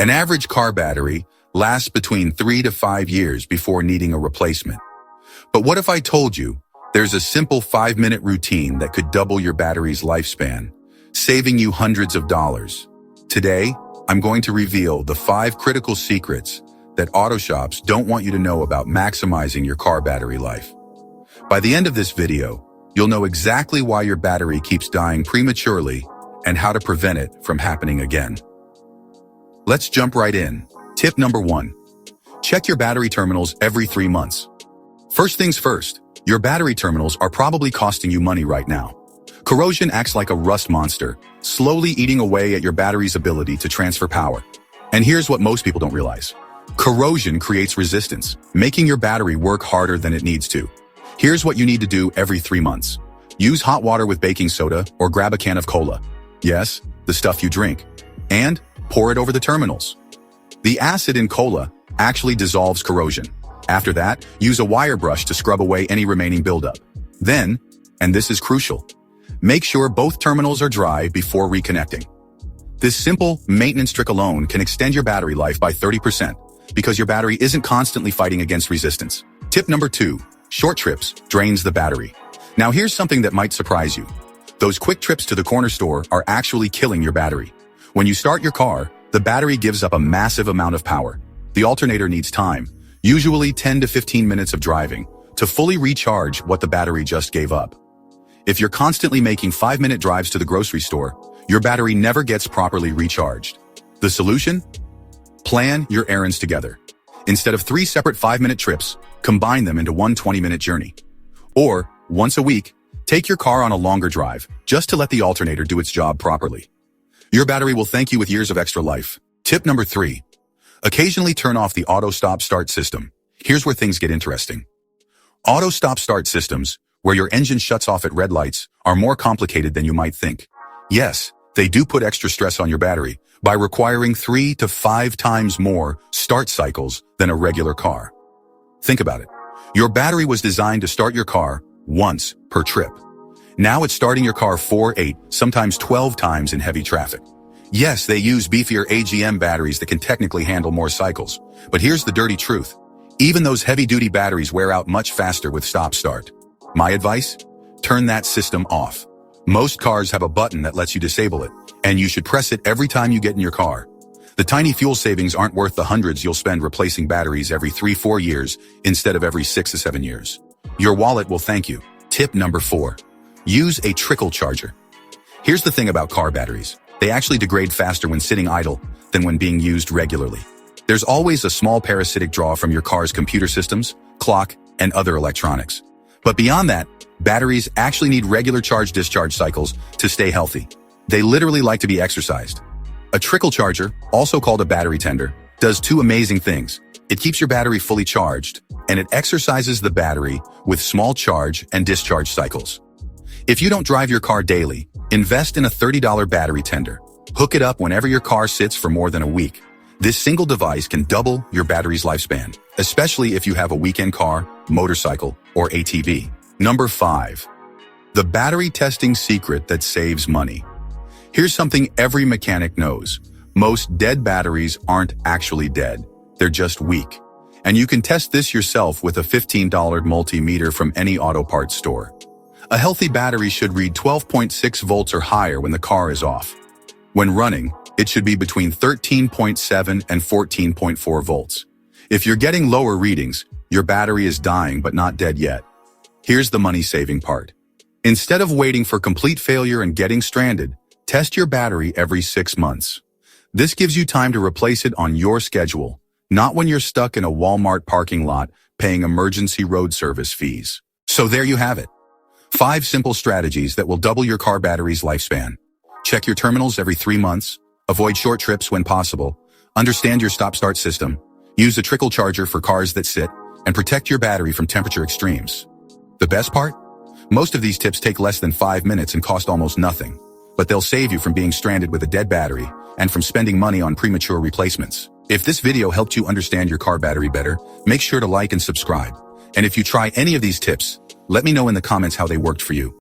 An average car battery lasts between 3 to 5 years before needing a replacement. But what if I told you there's a simple 5-minute routine that could double your battery's lifespan, saving you hundreds of dollars? Today, I'm going to reveal the 5 critical secrets that auto shops don't want you to know about maximizing your car battery life. By the end of this video, you'll know exactly why your battery keeps dying prematurely and how to prevent it from happening again. Let's jump right in. Tip number 1. Check your battery terminals every 3 months. First things first, your battery terminals are probably costing you money right now. Corrosion acts like a rust monster, slowly eating away at your battery's ability to transfer power. And here's what most people don't realize. Corrosion creates resistance, making your battery work harder than it needs to. Here's what you need to do every 3 months. Use hot water with baking soda or grab a can of cola. Yes, the stuff you drink. And pour it over the terminals. The acid in cola actually dissolves corrosion. After that, use a wire brush to scrub away any remaining buildup. Then, and this is crucial, make sure both terminals are dry before reconnecting. This simple maintenance trick alone can extend your battery life by 30% because your battery isn't constantly fighting against resistance. Tip number 2, short trips drains the battery. Now here's something that might surprise you. Those quick trips to the corner store are actually killing your battery. When you start your car, the battery gives up a massive amount of power. The alternator needs time, usually 10 to 15 minutes of driving, to fully recharge what the battery just gave up. If you're constantly making 5-minute drives to the grocery store, your battery never gets properly recharged. The solution? Plan your errands together. Instead of 3 separate 5-minute trips, combine them into one 20-minute journey. Or, once a week, take your car on a longer drive, just to let the alternator do its job properly. Your battery will thank you with years of extra life. Tip number 3. Occasionally turn off the auto stop-start system. Here's where things get interesting. Auto stop-start systems, where your engine shuts off at red lights, are more complicated than you might think. Yes, they do put extra stress on your battery by requiring 3 to 5 times more start cycles than a regular car. Think about it. Your battery was designed to start your car once per trip. Now it's starting your car 4, 8, sometimes 12 times in heavy traffic. Yes, they use beefier AGM batteries that can technically handle more cycles. But here's the dirty truth. Even those heavy-duty batteries wear out much faster with stop-start. My advice? Turn that system off. Most cars have a button that lets you disable it, and you should press it every time you get in your car. The tiny fuel savings aren't worth the hundreds you'll spend replacing batteries every 3-4 years instead of every 6 to 7 years. Your wallet will thank you. Tip number 4. Use a trickle charger. Here's the thing about car batteries. They actually degrade faster when sitting idle than when being used regularly. There's always a small parasitic draw from your car's computer systems, clock, and other electronics. But beyond that, batteries actually need regular charge-discharge cycles to stay healthy. They literally like to be exercised. A trickle charger, also called a battery tender, does 2 amazing things. It keeps your battery fully charged, and it exercises the battery with small charge and discharge cycles. If you don't drive your car daily, invest in a $30 battery tender. Hook it up whenever your car sits for more than a week. This single device can double your battery's lifespan, especially if you have a weekend car, motorcycle, or ATV. Number 5. The battery testing secret that saves money. Here's something every mechanic knows. Most dead batteries aren't actually dead. They're just weak. And you can test this yourself with a $15 multimeter from any auto parts store. A healthy battery should read 12.6 volts or higher when the car is off. When running, it should be between 13.7 and 14.4 volts. If you're getting lower readings, your battery is dying but not dead yet. Here's the money-saving part. Instead of waiting for complete failure and getting stranded, test your battery every 6 months. This gives you time to replace it on your schedule, not when you're stuck in a Walmart parking lot paying emergency road service fees. So there you have it. 5 simple strategies that will double your car battery's lifespan. Check your terminals every 3 months. Avoid short trips when possible. Understand your stop-start system. Use a trickle charger for cars that sit. And protect your battery from temperature extremes. The best part? Most of these tips take less than 5 minutes and cost almost nothing. But they'll save you from being stranded with a dead battery and from spending money on premature replacements. If this video helped you understand your car battery better, make sure to like and subscribe. And if you try any of these tips, let me know in the comments how they worked for you.